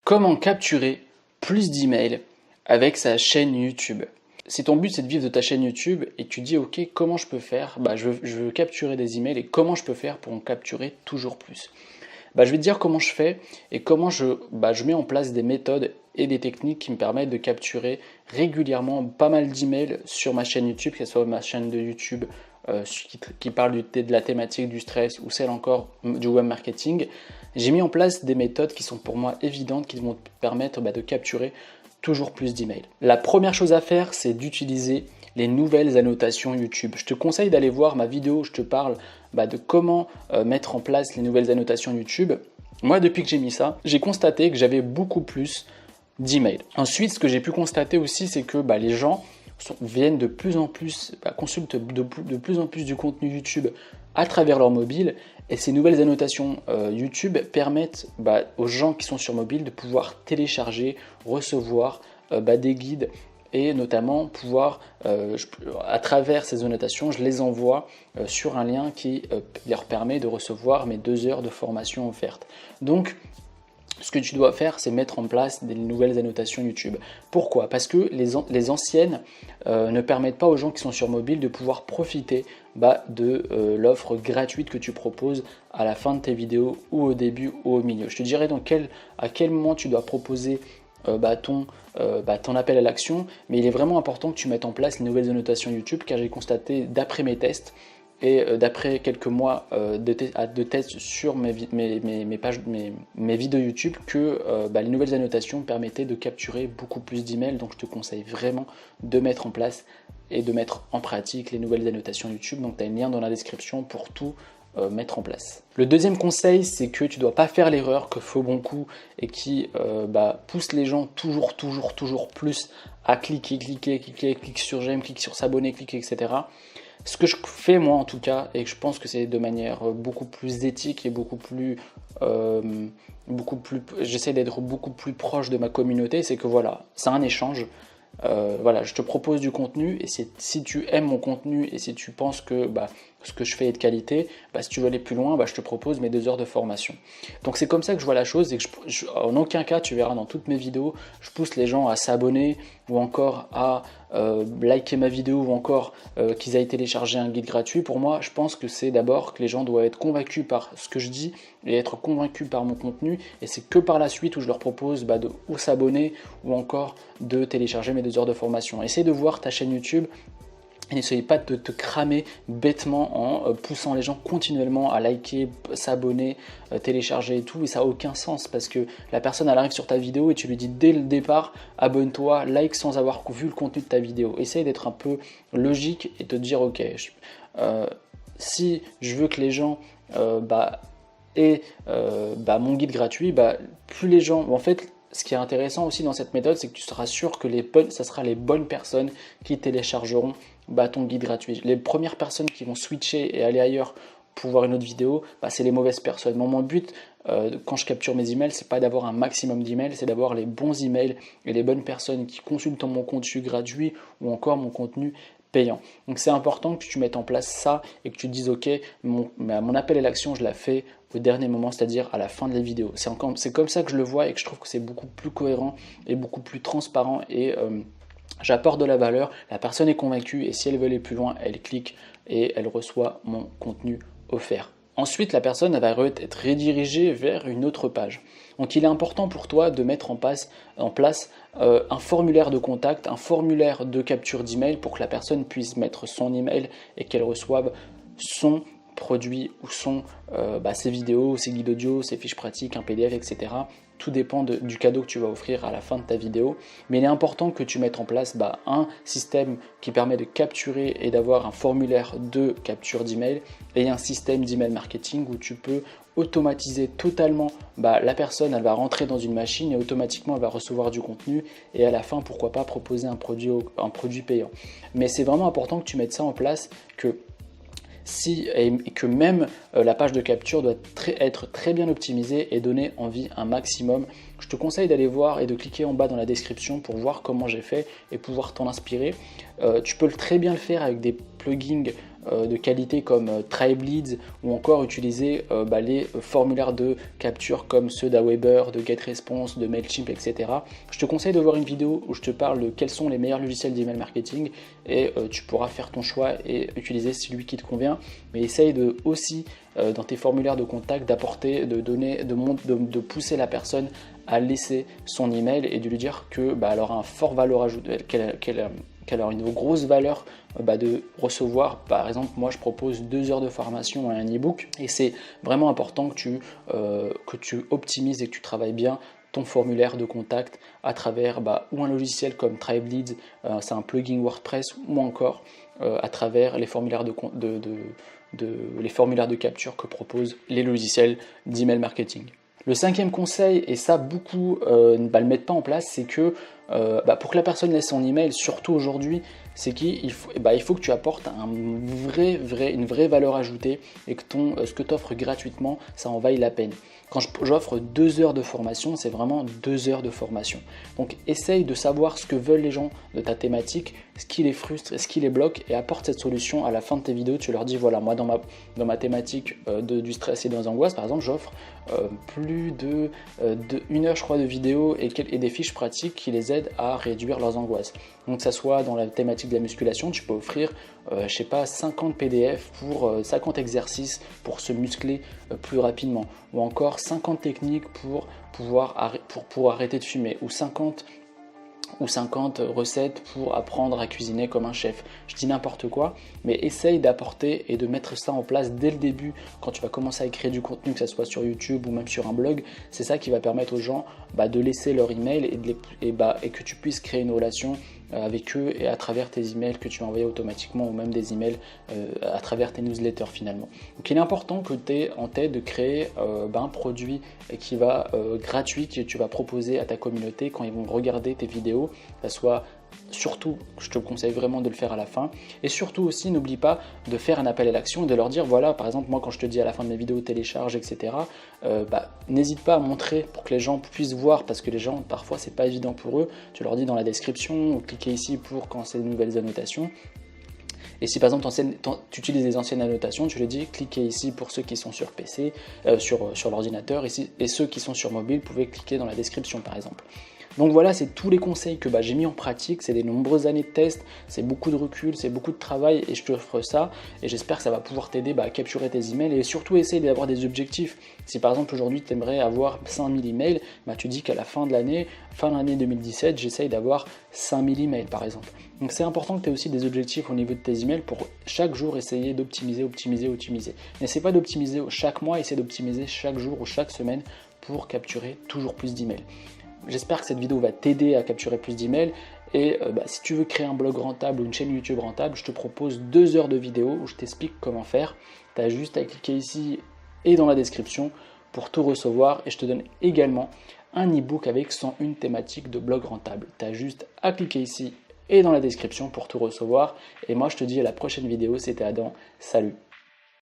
Comment capturer plus d'emails avec sa chaîne YouTube? Si ton but c'est de vivre de ta chaîne YouTube et que tu dis ok, comment je peux faire? Je veux capturer des emails et comment je peux faire pour en capturer toujours plus? Je vais te dire comment je fais et comment je mets en place des méthodes et des techniques qui me permettent de capturer régulièrement pas mal d'emails sur ma chaîne YouTube, que ce soit ma chaîne de YouTube qui parle de la thématique du stress ou celle encore du web marketing. J'ai mis en place des méthodes qui sont pour moi évidentes, qui vont te permettre de capturer toujours plus d'emails. La première chose à faire, c'est d'utiliser les nouvelles annotations YouTube. Je te conseille d'aller voir ma vidéo où je te parle de comment mettre en place les nouvelles annotations YouTube. Moi, depuis que j'ai mis ça, j'ai constaté que j'avais beaucoup plus d'emails. Ensuite, ce que j'ai pu constater aussi, c'est que les gens viennent de plus en plus, consultent de plus en plus du contenu YouTube à travers leur mobile, et ces nouvelles annotations YouTube permettent aux gens qui sont sur mobile de pouvoir télécharger, recevoir des guides et notamment pouvoir, à travers ces annotations, je les envoie sur un lien qui leur permet de recevoir mes 2 heures de formation offerte. Donc, ce que tu dois faire, c'est mettre en place des nouvelles annotations YouTube. Pourquoi? Parce que les anciennes ne permettent pas aux gens qui sont sur mobile de pouvoir profiter de l'offre gratuite que tu proposes à la fin de tes vidéos ou au début ou au milieu. Je te dirai à quel moment tu dois proposer ton appel à l'action, mais il est vraiment important que tu mettes en place les nouvelles annotations YouTube, car j'ai constaté d'après mes tests et d'après quelques mois de tests sur mes vidéos YouTube que les nouvelles annotations permettaient de capturer beaucoup plus d'emails. Donc je te conseille vraiment de mettre en place et de mettre en pratique les nouvelles annotations YouTube. Donc tu as un lien dans la description pour tout mettre en place. Le deuxième conseil, c'est que tu ne dois pas faire l'erreur que font beaucoup et qui pousse les gens toujours plus à cliquer sur j'aime, clique sur s'abonner, cliquer, etc. Ce que je fais moi en tout cas, et que je pense que c'est de manière beaucoup plus éthique et j'essaie d'être beaucoup plus proche de ma communauté, c'est que c'est un échange. Je te propose du contenu et si tu aimes mon contenu et si tu penses que ce que je fais est de qualité, si tu veux aller plus loin, je te propose mes 2 heures de formation. Donc c'est comme ça que je vois la chose, et que en aucun cas tu verras dans toutes mes vidéos, je pousse les gens à s'abonner ou encore à liker ma vidéo ou encore qu'ils aillent télécharger un guide gratuit. Pour moi, je pense que c'est d'abord que les gens doivent être convaincus par ce que je dis et être convaincus par mon contenu, et c'est que par la suite où je leur propose de ou s'abonner ou encore de télécharger mes 2 heures de formation. Essaye de voir ta chaîne YouTube et n'essayez pas de te cramer bêtement en poussant les gens continuellement à liker, s'abonner, télécharger et tout, et ça n'a aucun sens, parce que la personne elle arrive sur ta vidéo et tu lui dis dès le départ abonne-toi, like sans avoir vu le contenu de ta vidéo. Essaye d'être un peu logique et te dire ok, si je veux que les gens aient mon guide gratuit, plus les gens, en fait, ce qui est intéressant aussi dans cette méthode, c'est que tu seras sûr que ça sera les bonnes personnes qui téléchargeront ton guide gratuit. Les premières personnes qui vont switcher et aller ailleurs pour voir une autre vidéo, c'est les mauvaises personnes. Mon but, quand je capture mes emails, c'est pas d'avoir un maximum d'emails, c'est d'avoir les bons emails et les bonnes personnes qui consultent mon contenu gratuit ou encore mon contenu payant. Donc c'est important que tu mettes en place ça et que tu te dises ok, mon appel à l'action, je la fais au dernier moment, c'est-à-dire à la fin de la vidéo. C'est comme ça que je le vois et que je trouve que c'est beaucoup plus cohérent et beaucoup plus transparent, et j'apporte de la valeur, la personne est convaincue et si elle veut aller plus loin, elle clique et elle reçoit mon contenu offert. Ensuite, la personne va être redirigée vers une autre page. Donc il est important pour toi de mettre en place un formulaire de contact, un formulaire de capture d'email pour que la personne puisse mettre son email et qu'elle reçoive son produit ou ses vidéos, ses guides audio, ses fiches pratiques, un PDF, etc. Tout dépend du cadeau que tu vas offrir à la fin de ta vidéo. Mais il est important que tu mettes en place un système qui permet de capturer et d'avoir un formulaire de capture d'email et un système d'email marketing où tu peux automatiser totalement. La personne, elle va rentrer dans une machine et automatiquement elle va recevoir du contenu, et à la fin, pourquoi pas proposer un produit payant. Mais c'est vraiment important que tu mettes ça en place, que même la page de capture doit être très bien optimisée et donner envie un maximum. Je te conseille d'aller voir et de cliquer en bas dans la description pour voir comment j'ai fait et pouvoir t'en inspirer. Tu peux très bien le faire avec des plugins de qualité comme Tribeleads ou encore utiliser les formulaires de capture comme ceux d'Aweber, de GetResponse, de Mailchimp, etc. Je te conseille de voir une vidéo où je te parle de quels sont les meilleurs logiciels d'email marketing et tu pourras faire ton choix et utiliser celui qui te convient. Mais essaye de aussi dans tes formulaires de contact d'apporter, de donner, de pousser la personne à laisser son email et de lui dire que elle aura un fort valeur ajoutée, qu'elle aura une grosse valeur de recevoir. Par exemple, moi je propose 2 heures de formation à un e-book et c'est vraiment important que tu optimises et que tu travailles bien ton formulaire de contact à travers ou un logiciel comme Tribeleads, c'est un plugin WordPress, ou encore à travers les formulaires les formulaires de capture que proposent les logiciels d'email marketing. Le 5e conseil, et ça beaucoup ne le mettent pas en place, c'est que pour que la personne laisse son email, surtout aujourd'hui, c'est qu'il faut, il faut que tu apportes une vraie valeur ajoutée et que ce que tu offres gratuitement, ça en vaille la peine. Quand j'offre 2 heures de formation, c'est vraiment 2 heures de formation. Donc essaye de savoir ce que veulent les gens de ta thématique, ce qui les frustre et ce qui les bloque, et apporte cette solution à la fin de tes vidéos. Tu leur dis voilà, moi dans ma thématique du stress et des angoisses, par exemple, j'offre plus de 1 heure je crois de vidéos et des fiches pratiques qui les aident à réduire leurs angoisses. Donc que ça soit dans la thématique de la musculation, tu peux offrir 50 PDF pour 50 exercices pour se muscler plus rapidement, ou encore 50 techniques pour arrêter de fumer, ou 50 recettes pour apprendre à cuisiner comme un chef. Je dis n'importe quoi, mais essaye d'apporter et de mettre ça en place dès le début quand tu vas commencer à créer du contenu, que ce soit sur YouTube ou même sur un blog. C'est ça qui va permettre aux gens de laisser leur email et que tu puisses créer une relation avec eux et à travers tes emails que tu vas envoyer automatiquement, ou même des emails à travers tes newsletters finalement. Donc il est important que tu aies en tête de créer un produit qui va gratuit, que tu vas proposer à ta communauté quand ils vont regarder tes vidéos. Ça soit surtout, je te conseille vraiment de le faire à la fin, et surtout aussi n'oublie pas de faire un appel à l'action et de leur dire voilà, par exemple moi quand je te dis à la fin de mes vidéos télécharge, etc., n'hésite pas à montrer pour que les gens puissent voir, parce que les gens parfois c'est pas évident pour eux. Tu leur dis dans la description, ou cliquez ici pour commencer de nouvelles annotations. Et si par exemple tu utilises des anciennes annotations, tu le dis cliquez ici pour ceux qui sont sur PC, sur l'ordinateur, et ceux qui sont sur mobile, vous pouvez cliquer dans la description par exemple. Donc voilà, c'est tous les conseils que j'ai mis en pratique, c'est des nombreuses années de tests, c'est beaucoup de recul, c'est beaucoup de travail, et je t'offre ça, et j'espère que ça va pouvoir t'aider à capturer tes emails, et surtout essayer d'avoir des objectifs. Si par exemple aujourd'hui tu aimerais avoir 5000 emails, tu dis qu'à la fin de l'année 2017, j'essaye d'avoir 5000 emails par exemple. Donc c'est important que tu aies aussi des objectifs au niveau de tes emails pour chaque jour essayer d'optimiser. N'essaie pas d'optimiser chaque mois, essaie d'optimiser chaque jour ou chaque semaine pour capturer toujours plus d'emails. J'espère que cette vidéo va t'aider à capturer plus d'emails, et si tu veux créer un blog rentable ou une chaîne YouTube rentable, je te propose 2 heures de vidéo où je t'explique comment faire. Tu as juste à cliquer ici et dans la description pour tout recevoir, et je te donne également un e-book avec 101 thématiques de blog rentable. Tu as juste à cliquer ici et dans la description pour tout recevoir, et moi je te dis à la prochaine vidéo. C'était Adam, salut.